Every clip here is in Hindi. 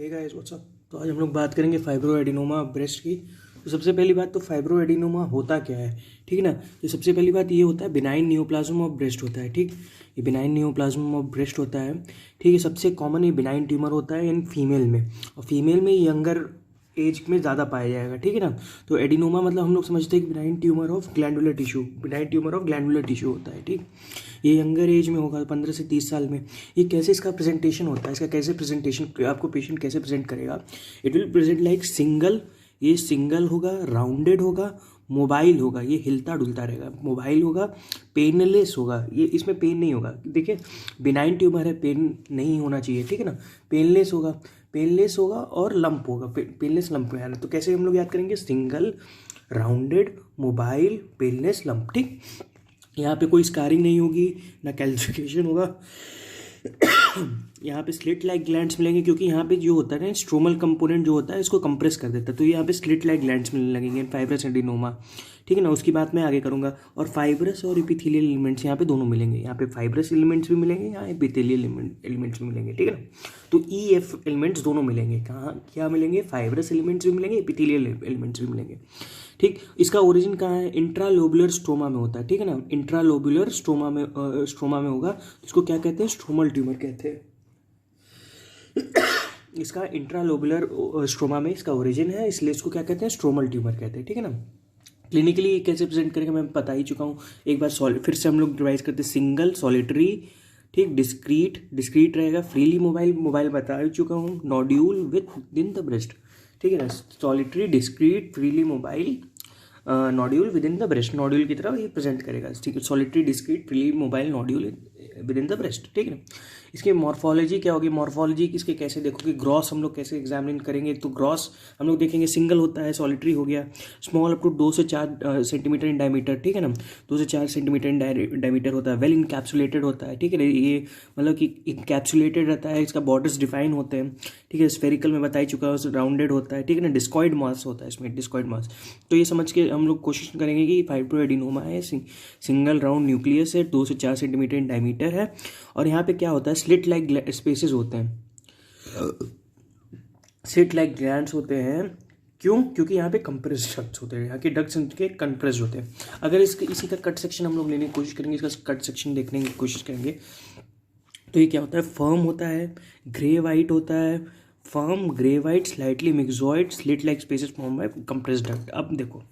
Hey guys what's up. तो आज हम लोग बात करेंगे फाइब्रो एडिनोमा ब्रेस्ट की। तो सबसे पहली बात तो फाइब्रो एडिनोमा होता क्या है, ठीक है ना। तो सबसे पहली बात ये होता है बिनाइन नियोप्लाज्म ऑफ ब्रेस्ट होता है, ठीक। ये बिनाइन नियोप्लाज्म ऑफ ब्रेस्ट होता है, ठीक है। सबसे कॉमन ये बिनाइन ट्यूमर होता है इन फीमेल में, और फीमेल में यंगर एज में ज़्यादा पाया जाएगा, ठीक है ना। तो एडिनोमा मतलब हम लोग समझते हैं कि benign tumour of glandular tissue, benign tumour of glandular tissue होता है, ठीक। ये यंगर एज में होगा 15 से 30 साल में। ये कैसे इसका प्रेजेंटेशन होता है, इसका कैसे प्रेजेंटेशन आपको पेशेंट कैसे प्रेजेंट करेगा। It will present like single, ये सिंगल होगा, राउंडेड होगा, मोबाइल होगा, ये हिलता डुलता रहेगा, मोबाइल होगा, पेनलेस होगा, ये इसमें पेन नहीं होगा। देखिए बिनाइन ट्यूमर है, पेन नहीं होना चाहिए, ठीक है ना। पेनलेस होगा, पेनलेस होगा और लंप होगा, पेनलेस लंप में आना। तो कैसे हम लोग याद करेंगे, single, rounded, mobile, painless, lump, ठीक। यहाँ पे कोई स्कारिंग नहीं होगी, ना कैल्सिफिकेशन होगा। यहाँ पे स्लिट लाइक ग्लैंड्स मिलेंगे, क्योंकि यहाँ पे जो होता है ना स्ट्रोमल कंपोनेंट जो होता है इसको कंप्रेस कर देता है, तो यहाँ पे स्लिट लाइक ग्लैंड्स मिलने लगेंगे फाइब्रस एडिनोमा, ठीक है ना। उसकी बात मैं आगे करूँगा। और फाइब्रस और एपिथेलियल एलिमेंट्स यहाँ पे दोनों मिलेंगे, यहाँ पे फाइब्रस एलिमेंट्स भी मिलेंगे, यहाँ एपिथेलियल एलिमेंट्स भी मिलेंगे, ठीक है ना। तो ई एफ एलिमेंट्स दोनों मिलेंगे, कहाँ क्या मिलेंगे, फाइब्रस एलिमेंट्स भी मिलेंगे, एपिथेलियल एलिमेंट्स भी मिलेंगे, ठीक। इसका ओरिजिन कहाँ है, इंट्रालोबुलर स्ट्रोमा में होता है, ठीक है ना। इंट्रालोबुलर स्ट्रोमा में होगा, इसको क्या कहते हैं, स्ट्रोमल ट्यूमर कहते हैं। इसका इंट्रालोबुलर स्ट्रोमा में इसका ओरिजिन है, इसलिए इसको क्या कहते हैं, स्ट्रोमल ट्यूमर कहते हैं, ठीक है ना। क्लिनिकली कैसे प्रेजेंट करेंगे मैं बता ही चुका हूँ एक बार, फिर से हम लोग डिवाइड करते हैं, सिंगल, सॉलिटरी, ठीक, डिस्क्रीट रहेगा, फ्रीली मोबाइल बता ही चुका हूँ, nodule with in the breast, ठीक है ना। Solitary, discrete, freely mobile, nodule with in the breast, nodule की तरह ये प्रेजेंट करेगा, ठीक है। Solitary, discrete, freely mobile, nodule with in the breast, ठीक है ना। इसकी मॉर्फोलॉजी क्या होगी, मॉर्फोलॉजी इसके कैसे देखोगे, ग्रॉस हम लोग कैसे एग्जामिन करेंगे। तो ग्रॉस हम लोग देखेंगे, सिंगल होता है, सॉलिटरी हो गया, स्मॉल अप टू 2 से 4 सेंटीमीटर इन डायमीटर, ठीक है ना। 2 से 4 सेंटीमीटर इन डायमीटर होता है, वेल इनकैप्सुलेटेड होता है, ठीक है। ये मतलब कि इनकैप्सुलेटेड रहता है, इसका बॉर्डर्स डिफाइन होते हैं, ठीक है। स्फेरिकल में बता ही चुका है, राउंडेड होता है, ठीक है ना। डिस्कॉइड मास होता है इसमें, डिस्कॉइड मास। तो ये समझ के हम लोग कोशिश करेंगे कि फाइब्रो एडिनोमा है, सिंगल राउंड न्यूक्लियस है, 2 से 4 सेंटीमीटर इन डायमीटर है। और यहाँ पे क्या होता है, स्लिट लाइक स्पेसेस होते हैं, स्लिट लाइक ग्लैंड्स होते हैं। क्यों, क्योंकि यहाँ पे कंप्रेस्ड डक्ट्स होते हैं, यहाँ के डक्ट्स इनके कंप्रेस्ड होते हैं। अगर इसी का कट सेक्शन हम लोग लेने की कोशिश करेंगे, इसका कट सेक्शन देखने की कोशिश करेंगे, तो ये क्या होता है, फर्म होता है, ग्रे वाइट होता है, firm grey white slightly myxoid slit like spaces form by compressed duct. अब देखो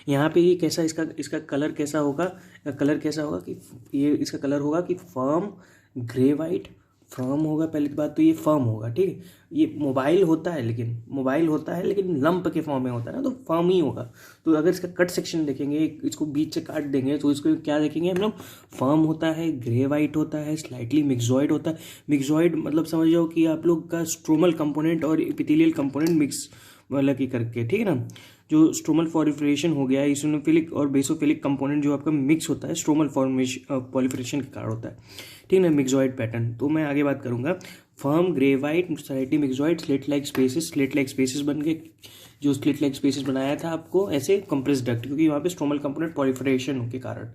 यहाँ पे ये कैसा, इसका कलर कैसा होगा, कलर कैसा होगा कि ये इसका कलर होगा कि फर्म ग्रे वाइट, फर्म होगा, पहली बात तो ये फर्म होगा, ठीक है। ये मोबाइल होता है, लेकिन लंप के फॉर्म में होता है ना, तो फर्म ही होगा। तो अगर इसका कट सेक्शन देखेंगे, इसको बीच से काट देंगे, तो इसको क्या देखेंगे हम लोग, फर्म होता है, ग्रे वाइट होता है, स्लाइटली मिक्सॉइड होता है। मिक्सॉइड मतलब समझ जाओ कि आप लोग का स्ट्रोमल कंपोनेंट और एपिथेलियल कंपोनेंट मिक्स मतलब कि करके, ठीक है ना। जो स्ट्रोमल पॉलिफरेशन हो गया, इसिनोफिलिक और बेसोफिलिक कंपोनेंट जो आपका मिक्स होता है, स्ट्रोमल पॉलिफरेशन के कारण होता है, ठीक है ना, मिक्सॉइड पैटर्न। तो मैं आगे बात करूंगा, firm grey white slightly myxoid slit like spaces बन के, जो स्लिट लाइक स्पेसेस बनाया था आपको ऐसे कंप्रेस्ड डक्ट, क्योंकि वहाँ पे स्ट्रोमल कंपोनेंट पॉलिफरेशन के कारण।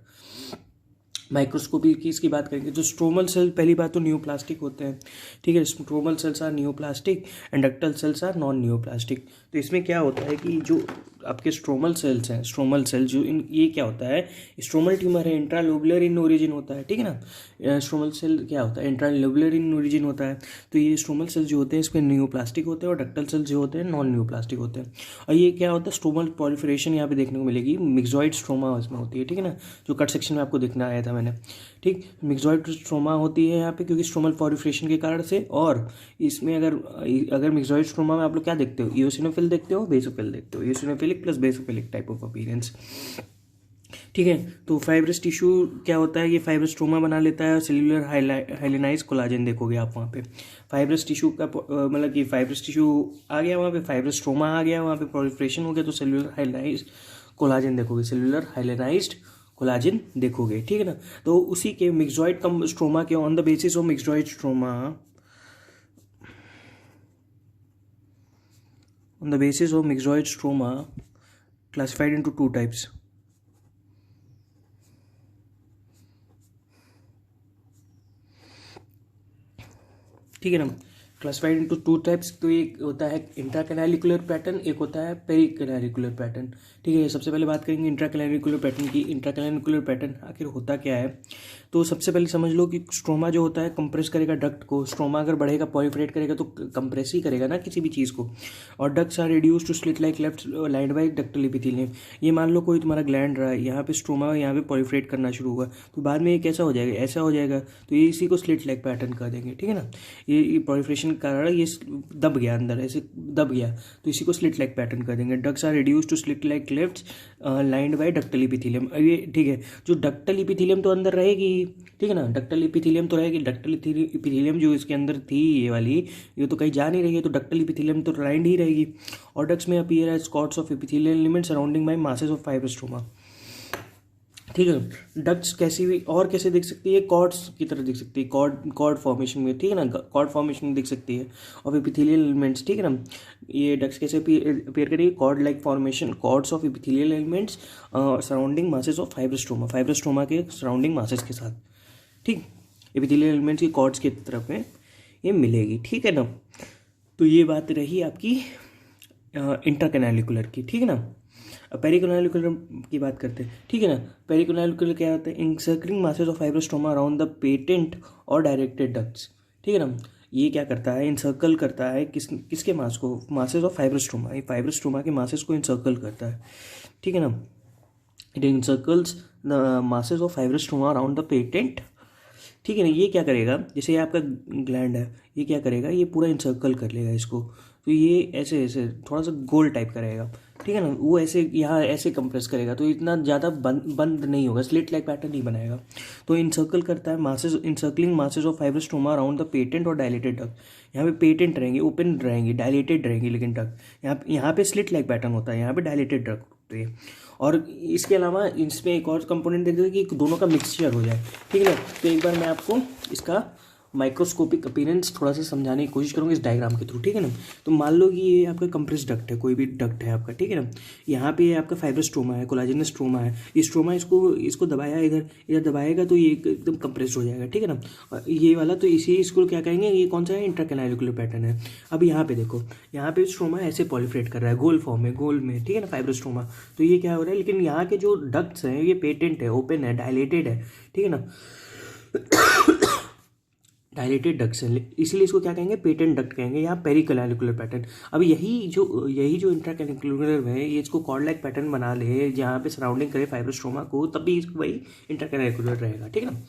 माइक्रोस्कोपी की इसकी बात करेंगे, तो स्ट्रोमल सेल पहली बात तो न्यूप्लास्टिक होते हैं, ठीक है। Stromal cells are neoplastic and ductal cells are non neoplastic. तो इसमें क्या होता है कि जो आपके स्ट्रोमल सेल्स हैं, स्ट्रोमल सेल जो ये क्या होता है, स्ट्रोमल ट्यूमर है, इंट्रालोबुलर इन ओरिजिन होता है, ठीक है ना। स्ट्रोमल सेल क्या होता है, इंट्रालोबुलर इन ओरिजिन होता है। तो ये स्ट्रोमल सेल जो होते हैं इसमें न्यूप्लास्टिक होते हैं, और डक्टल सेल जो होते हैं नॉन न्यूप्लास्टिक होते हैं। और ये क्या होता है, स्ट्रोमल पॉलिफरेशन यहाँ पे देखने को मिलेगी, मिक्सॉइड स्ट्रोमा इसमें होती है, ठीक है ना, जो कट सेक्शन में आपको दिखना आया था मैंने, ठीक। मिक्सॉइड स्ट्रोमा होती है यहाँ पे, क्योंकि स्ट्रोमल पॉलिफरेशन के कारण से। और इसमें अगर मिक्सॉइड स्ट्रोमा में आप लोग क्या देखते हो, इओसिनोफिल देखते हो, बेसोफिल देखते हो, eosinophilic plus basophilic type of appearance, ठीक है। तो फाइब्रस टिश्यू क्या होता है, ये फाइब्रस स्ट्रोमा बना लेता है, सेल्यूलर हाइलाइनाइज कोलाजन देखोगे आप वहाँ पे, फाइब्रस टिश्यू का मतलब कि फाइब्रस टिश्यू आ गया वहाँ पे, फाइब्रस स्ट्रोमा आ गया वहाँ पे, प्रोलिफरेशन हो गया, तो सेल्यूलर हाइलाइनाइज कोलाजन देखोगे, सेल्यूलर हाइलाइनाइज्ड कोलाजन देखोगे, ठीक है ना। तो उसी के मिक्सॉइड स्ट्रोमा के on the basis of myxoid stroma, on the basis of myxoid stroma classified into 2 types, ठीक है ना। Classified into two types. तो एक होता है इंट्राकैनालिकुलर पैटर्न, एक होता है पेरिकैनालिकुलर पैटर्न। ठीक है, सबसे पहले बात करेंगे इंट्राकैनालिकुलर पैटर्न की। इंट्राकैनालिकुलर पैटर्न आखिर होता क्या है? तो सबसे पहले समझ लो कि स्ट्रोमा जो होता है कंप्रेस करेगा डक्ट को। स्ट्रोमा अगर बढ़ेगा, पॉलिफरेट करेगा तो कंप्रेस ही करेगा ना किसी भी चीज़ को। और ducts are reduce to slit like cleft lined by ductal epithelium. ये मान लो कोई तुम्हारा ग्लैंड रहा है, यहाँ पे स्ट्रोमा यहाँ पे पॉलिफरेट करना शुरू हुआ, तो बाद में ये कैसा हो जाएगा? ऐसा हो जाएगा। तो ये इसी को स्लिट लाइक पैटर्न कर देंगे। ठीक है ना, ये पॉलिफरेशन के कारण ये दब गया अंदर, ऐसे दब गया, तो इसी को स्लिट लाइक पैटर्न कर देंगे। Ducts are reduce to slit like clefts lined by ductal epithelium. ये ठीक है, जो डक्टल एपिथेलियम तो अंदर रहेगी, ठीक है ना, डक्टल एपिथेलियम तो रहेगी। डक्टल एपिथेलियम जो इसके अंदर थी ये वाली, ये तो कहीं जा नहीं रही है, तो डक्टल एपिथेलियम तो लाइंड ही रहेगी। और डक्ट्स में appear as cords of epithelial element surrounding by masses of fibrostroma. ठीक है, डक्ट्स कैसी भी और कैसे दिख सकती है? कॉर्ड्स की तरह दिख सकती है, कॉर्ड फॉर्मेशन में। ठीक है ना, कॉर्ड फॉर्मेशन में दिख सकती है ऑफ एपिथेलियल एलिमेंट्स। ठीक है ना, ये डक्ट्स कैसे अपीयर करेगी? Cord like formation, cords of epithelial elements surrounding masses of fibrostroma, fibrostroma के सराउंडिंग मासेस के साथ। ठीक, एपिथेलियल एलिमेंट्स की कॉर्ड्स की तरफ में ये मिलेगी। ठीक है ना, तो ये बात रही आपकी इंट्राकैनालिकुलर की। ठीक है ना, अब पेरिकैनालिकुलर की बात करते हैं। ठीक है ना, पेरिकैनालिकुलर क्या होता है? Encircling masses of fibrostroma around the patent और डायरेक्टेड डक्ट्स। ठीक है ना, ये क्या करता है? इंसर्कल करता है किसके मास को? Masses of fibrostroma. ये फाइब्रोस्ट्रोमा के मासेस को इंसर्कल करता है। ठीक है ना, it encircles the masses of fibrostroma around the patent. ठीक है ना, ये क्या करेगा? जैसे ये आपका ग्लैंड है, ये क्या करेगा? ये पूरा इंसर्कल कर लेगा इसको, तो ये ऐसे ऐसे थोड़ा सा गोल टाइप का रहेगा। ठीक है ना, वो ऐसे यहाँ ऐसे कंप्रेस करेगा, तो इतना ज़्यादा बंद नहीं होगा, स्लिट लाइक पैटर्न नहीं बनाएगा। तो इंसर्कल करता है masses, encircling masses of fibrostroma around the patent और डायलेटेड डक्ट। यहाँ पे पेटेंट रहेंगे, ओपन रहेंगी, डायलेटेड रहेंगी, लेकिन डक्ट यहाँ पे स्लिट लाइक पैटर्न होता है, यहाँ पे डायलेटेड डक्ट होती है। और इसके अलावा इसमें एक और कंपोनेंट देखते हैं कि दोनों का मिक्सचर हो जाए। ठीक है ना, तो एक बार मैं आपको इसका माइक्रोस्कोपिक अपीयरेंस थोड़ा सा समझाने की कोशिश करूँगा इस डायग्राम के थ्रू। ठीक है ना, तो मान लो कि ये आपका कंप्रेस डक्ट है, कोई भी डक्ट है आपका। ठीक है ना, यहाँ पे आपका फाइब्रोस्ट्रोमा है, कोलाजेनस स्ट्रोमा है। ये स्ट्रोमा इसको दबाया, इधर दबाएगा तो ये एकदम कंप्रेस हो जाएगा। ठीक है ना, ये वाला तो इसको क्या कहेंगे? ये कौन सा है? इंट्राकैनालिकुलर पैटर्न है। अब यहाँ पे देखो, यहाँ पे स्ट्रोमा ऐसे पॉलिफरेट कर रहा है गोल फॉर्म में, गोल में। ठीक है ना, फाइब्रोस्ट्रोमा। तो ये क्या हो रहा है? लेकिन यहाँ के जो डक्ट्स हैं ये पेटेंट है, ओपन है, डायलेटेड है। ठीक है ना, डायलेटेड डक्ट्स है, इसीलिए इसको क्या कहेंगे? पेटेंट डक्ट कहेंगे, यहाँ पेरिकैनालिकुलर पैटर्न। अब यही जो इंट्राकैनालिकुलर है, ये इसको कॉर्ड लाइक पैटर्न बना ले, जहाँ पे सराउंडिंग करे फाइब्रोस्ट्रोमा को, तब भी वही इंट्राकैनालिकुलर रहेगा। ठीक है ना,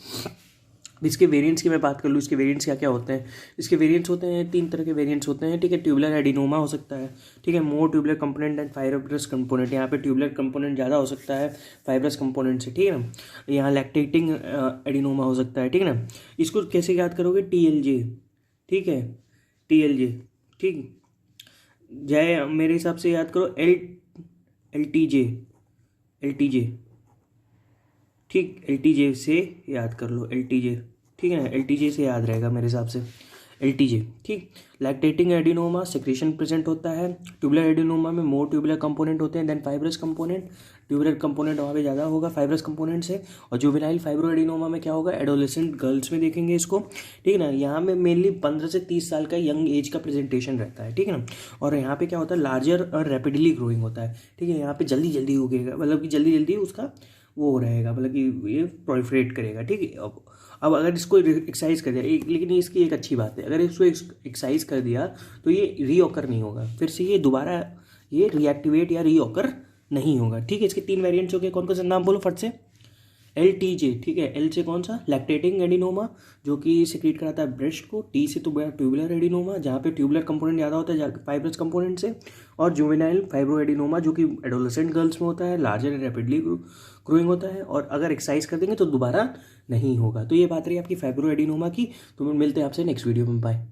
इसके वेरिएंट्स की मैं बात कर लूँ, इसके वेरिएंट्स क्या क्या होते हैं? इसके वेरिएंट्स होते हैं 3 तरह के वेरिएंट्स होते हैं। ठीक है, ट्यूबुलर एडिनोमा हो सकता है। ठीक है, more tubular component and fibrous component. यहाँ पे ट्यूबुलर कंपोनेंट ज़्यादा हो सकता है फाइब्रस कंपोनेंट से। ठीक है ना, यहाँ लैक्टेटिंग एडिनोमा हो सकता है। ठीक है ना, इसको कैसे याद करोगे? TLJ। ठीक है, TLJ। ठीक, जय मेरे हिसाब से याद करो LTJ। ठीक, LTJ से याद कर लो, LTJ। ठीक है ना, LTJ से याद रहेगा मेरे हिसाब से, LTJ। ठीक, लैक्टेटिंग एडिनोमा सेक्रेशन प्रेजेंट होता है। ट्यूबुलर एडिनोमा में मोर ट्यूबुलर कंपोनेंट होते हैं then fibrous component. Tubular component वहाँ पे ज़्यादा होगा फाइब्रस कंपोनेंट से। और जुवेनाइल फाइब्रो एडिनोमा में क्या होगा? एडोलेसेंट गर्ल्स में देखेंगे इसको। ठीक है ना, यहाँ में मेनली 15 से 30 साल का यंग एज का प्रेजेंटेशन रहता है। ठीक है ना, और यहाँ पे क्या होता है? लार्जर और रैपिडली ग्रोइंग होता है। ठीक है, यहाँ पे जल्दी जल्दी उगेगा, मतलब कि जल्दी जल्दी उसका वो रहेगा, मतलब कि ये प्रोलिफरेट करेगा। ठीक है, अब अगर इसको एक्सरसाइज कर दिया, लेकिन इसकी एक अच्छी बात है, अगर इसको एक्सरसाइज कर दिया तो ये रीऑकर नहीं होगा, फिर से ये दोबारा ये रीएक्टिवेट या रीऑकर नहीं होगा। ठीक है, इसके 3 वेरिएंट्स हो गए। कौन कौन सा नाम बोलो फट से? LTJ। ठीक है, L से कौन सा? लैक्टेटिंग एडिनोमा, जो कि सिक्रीट कराता है ब्रेस्ट को। T से तो ट्यूबुलर एडिनोमा, जहाँ पे ट्यूबुलर कंपोनेंट ज़्यादा होता है फाइब्रस कंपोनेंट से। और जुवेनाइल फाइब्रो एडिनोमा, जो कि एडोलेसेंट गर्ल्स में होता है, लार्जर एंड रैपिडली ग्रोइंग होता है, और अगर एक्सरसाइज कर देंगे तो दोबारा नहीं होगा। तो ये बात रही आपकी फाइब्रो एडिनोमा की। तो मिलते हैं आपसे नेक्स्ट वीडियो में, बाय।